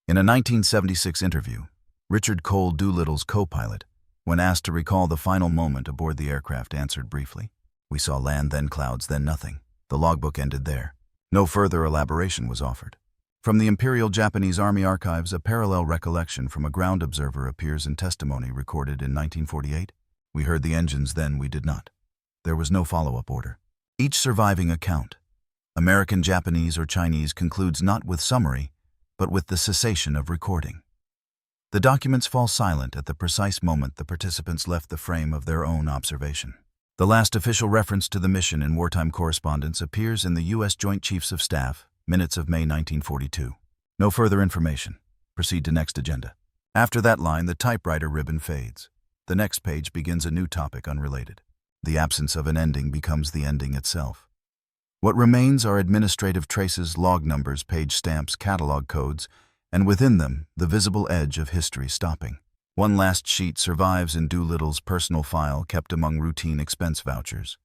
S1: In a 1976 interview, Richard Cole, Doolittle's co-pilot, when asked to recall the final moment aboard the aircraft, answered briefly, "We saw land, then clouds, then nothing." The logbook ended there. No further elaboration was offered. From the Imperial Japanese Army Archives, a parallel recollection from a ground observer appears in testimony recorded in 1948. "We heard the engines, then we did not." There was no follow-up order. Each surviving account, American, Japanese, or Chinese, concludes not with summary, but with the cessation of recording. The documents fall silent at the precise moment the participants left the frame of their own observation. The last official reference to the mission in wartime correspondence appears in the U.S. Joint Chiefs of Staff, minutes of May 1942. No further information. Proceed to next agenda. After that line, the typewriter ribbon fades. The next page begins a new topic unrelated. The absence of an ending becomes the ending itself. What remains are administrative traces, log numbers, page stamps, catalog codes, and within them, the visible edge of history stopping. One last sheet survives in Doolittle's personal file kept among routine expense vouchers.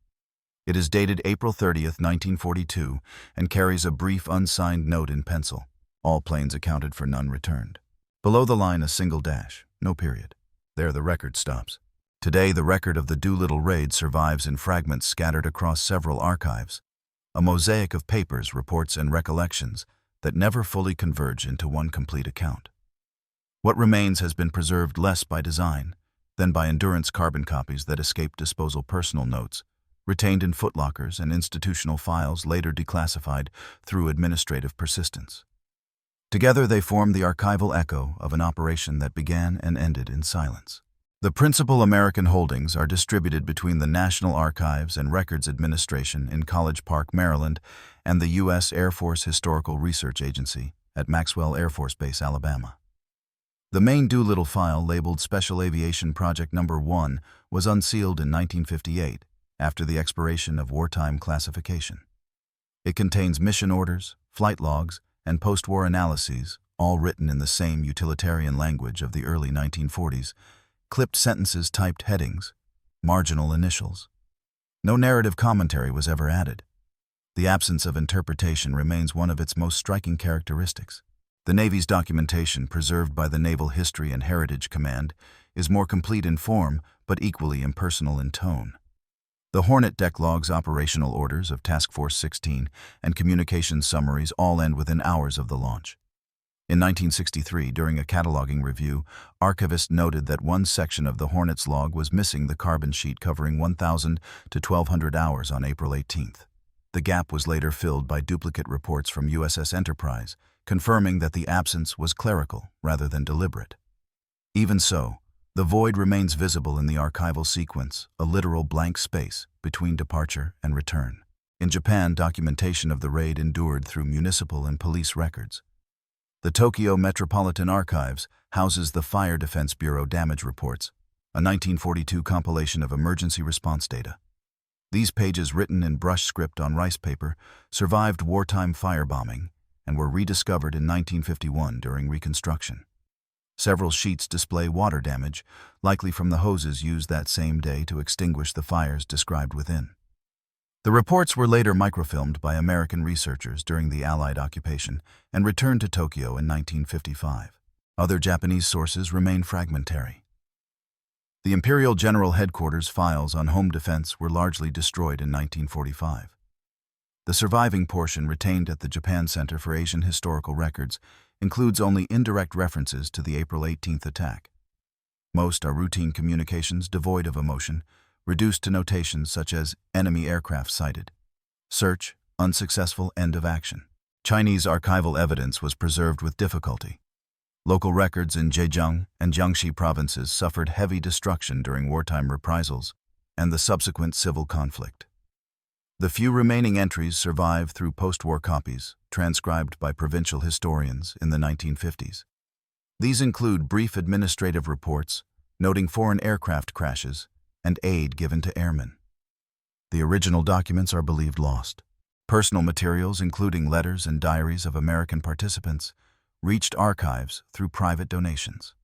S1: It is dated April 30th, 1942, and carries a brief unsigned note in pencil. All planes accounted for, none returned. Below the line, a single dash, no period. There the record stops. Today, the record of the Doolittle raid survives in fragments scattered across several archives, a mosaic of papers, reports, and recollections that never fully converge into one complete account. What remains has been preserved less by design than by endurance: carbon copies that escaped disposal, personal notes, retained in footlockers, and institutional files later declassified through administrative persistence. Together they form the archival echo of an operation that began and ended in silence. The principal American holdings are distributed between the National Archives and Records Administration in College Park, Maryland, and the U.S. Air Force Historical Research Agency at Maxwell Air Force Base, Alabama. The main Doolittle file, labeled Special Aviation Project No. 1, was unsealed in 1958 after the expiration of wartime classification. It contains mission orders, flight logs, and post-war analyses, all written in the same utilitarian language of the early 1940s, clipped sentences, typed headings, marginal initials. No narrative commentary was ever added. The absence of interpretation remains one of its most striking characteristics. The Navy's documentation, preserved by the Naval History and Heritage Command, is more complete in form, but equally impersonal in tone. The Hornet deck logs, operational orders of Task Force 16, and communications summaries all end within hours of the launch. In 1963, during a cataloging review, archivists noted that one section of the Hornet's log was missing, the carbon sheet covering 1,000 to 1,200 hours on April 18th. The gap was later filled by duplicate reports from USS Enterprise, confirming that the absence was clerical rather than deliberate. Even so, the void remains visible in the archival sequence, a literal blank space between departure and return. In Japan, documentation of the raid endured through municipal and police records. The Tokyo Metropolitan Archives houses the Fire Defense Bureau damage reports, a 1942 compilation of emergency response data. These pages, written in brush script on rice paper, survived wartime firebombing and were rediscovered in 1951 during reconstruction. Several sheets display water damage, likely from the hoses used that same day to extinguish the fires described within. The reports were later microfilmed by American researchers during the Allied occupation and returned to Tokyo in 1955. Other Japanese sources remain fragmentary. The Imperial General Headquarters files on home defense were largely destroyed in 1945. The surviving portion, retained at the Japan Center for Asian Historical Records, includes only indirect references to the April 18th attack. Most are routine communications devoid of emotion, reduced to notations such as enemy aircraft sighted, search, unsuccessful, end of action. Chinese archival evidence was preserved with difficulty. Local records in Zhejiang and Jiangxi provinces suffered heavy destruction during wartime reprisals and the subsequent civil conflict. The few remaining entries survive through post-war copies, transcribed by provincial historians in the 1950s. These include brief administrative reports, noting foreign aircraft crashes and aid given to airmen. The original documents are believed lost. Personal materials, including letters and diaries of American participants, reached archives through private donations.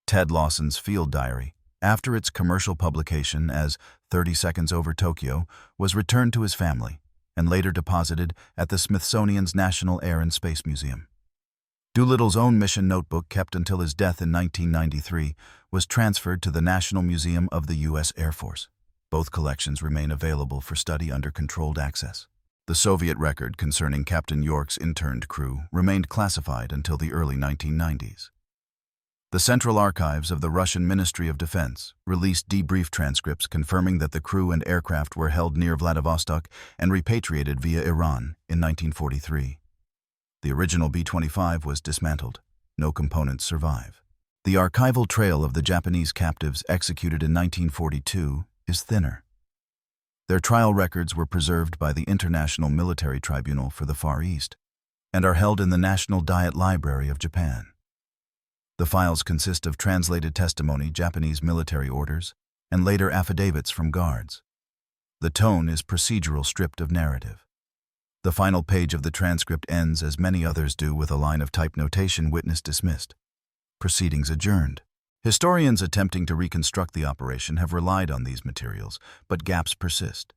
S1: Ted Lawson's field diary, after its commercial publication as 30 Seconds Over Tokyo, was returned to his family and later deposited at the Smithsonian's National Air and Space Museum. Doolittle's own mission notebook, kept until his death in 1993, was transferred to the National Museum of the U.S. Air Force. Both collections remain available for study under controlled access. The Soviet record concerning Captain York's interned crew remained classified until the early 1990s. The Central Archives of the Russian Ministry of Defense released debrief transcripts confirming that the crew and aircraft were held near Vladivostok and repatriated via Iran in 1943. The original B-25 was dismantled. No components survive. The archival trail of the Japanese captives executed in 1942 is thinner. Their trial records were preserved by the International Military Tribunal for the Far East and are held in the National Diet Library of Japan. The files consist of translated testimony, Japanese military orders, and later affidavits from guards. The tone is procedural, stripped of narrative. The final page of the transcript ends, as many others do, with a line of type notation: witness dismissed. Proceedings adjourned. Historians attempting to reconstruct the operation have relied on these materials, but gaps persist.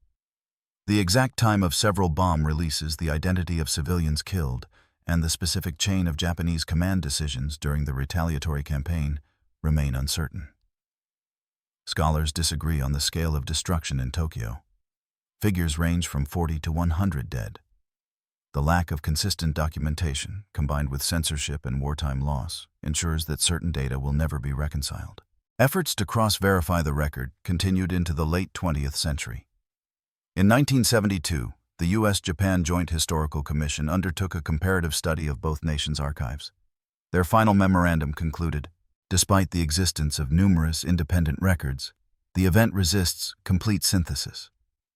S1: The exact time of several bomb releases, the identity of civilians killed, and the specific chain of Japanese command decisions during the retaliatory campaign remain uncertain. Scholars disagree on the scale of destruction in Tokyo. Figures range from 40 to 100 dead. The lack of consistent documentation, combined with censorship and wartime loss, ensures that certain data will never be reconciled. Efforts to cross-verify the record continued into the late 20th century. In 1972, the U.S.-Japan Joint Historical Commission undertook a comparative study of both nations' archives. Their final memorandum concluded, despite the existence of numerous independent records, the event resists complete synthesis.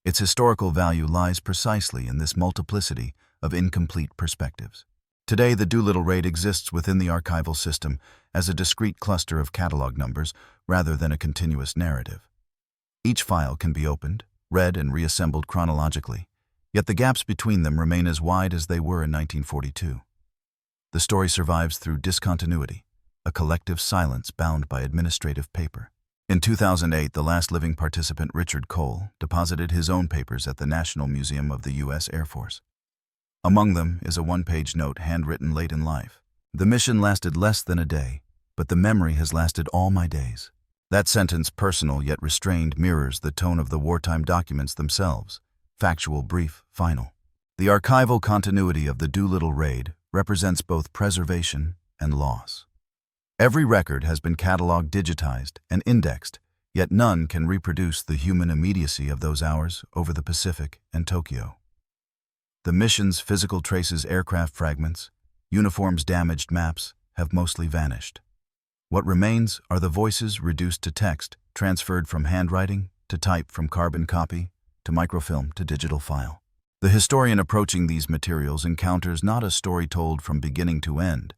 S1: Its historical value lies precisely in this multiplicity of incomplete perspectives. Today, the Doolittle raid exists within the archival system as a discrete cluster of catalog numbers rather than a continuous narrative. Each file can be opened, read, and reassembled chronologically, yet the gaps between them remain as wide as they were in 1942. The story survives through discontinuity, a collective silence bound by administrative paper. In 2008, the last living participant, Richard Cole, deposited his own papers at the National Museum of the U.S. Air Force. Among them is a one-page note handwritten late in life. The mission lasted less than a day, but the memory has lasted all my days. That sentence, personal yet restrained, mirrors the tone of the wartime documents themselves: factual, brief, final. The archival continuity of the Doolittle raid represents both preservation and loss. Every record has been cataloged, digitized, and indexed, yet none can reproduce the human immediacy of those hours over the Pacific and Tokyo. The mission's physical traces, aircraft fragments, uniforms, damaged maps, have mostly vanished. What remains are the voices reduced to text, transferred from handwriting to type, from carbon copy to microfilm to digital file. The historian approaching these materials encounters not a story told from beginning to end,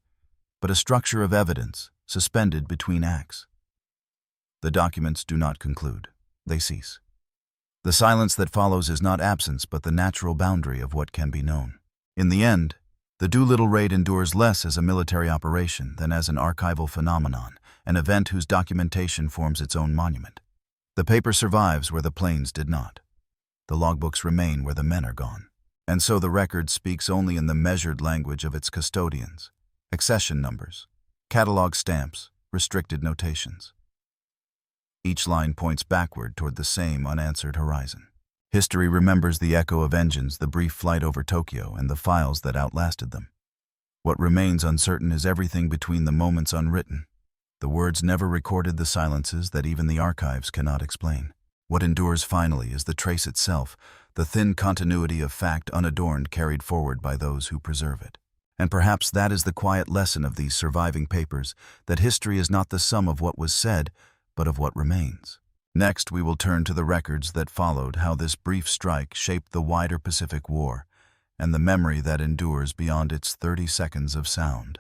S1: but a structure of evidence suspended between acts. The documents do not conclude, they cease. The silence that follows is not absence, but the natural boundary of what can be known. In the end, the Doolittle raid endures less as a military operation than as an archival phenomenon, an event whose documentation forms its own monument. The paper survives where the planes did not. The logbooks remain where the men are gone. And so the record speaks only in the measured language of its custodians: accession numbers, catalog stamps, restricted notations. Each line points backward toward the same unanswered horizon. History remembers the echo of engines, the brief flight over Tokyo, and the files that outlasted them. What remains uncertain is everything between the moments unwritten. The words never recorded, the silences that even the archives cannot explain. What endures finally is the trace itself, the thin continuity of fact unadorned, carried forward by those who preserve it. And perhaps that is the quiet lesson of these surviving papers, that history is not the sum of what was said, but of what remains. Next, we will turn to the records that followed, how this brief strike shaped the wider Pacific War, and the memory that endures beyond its 30 seconds of sound.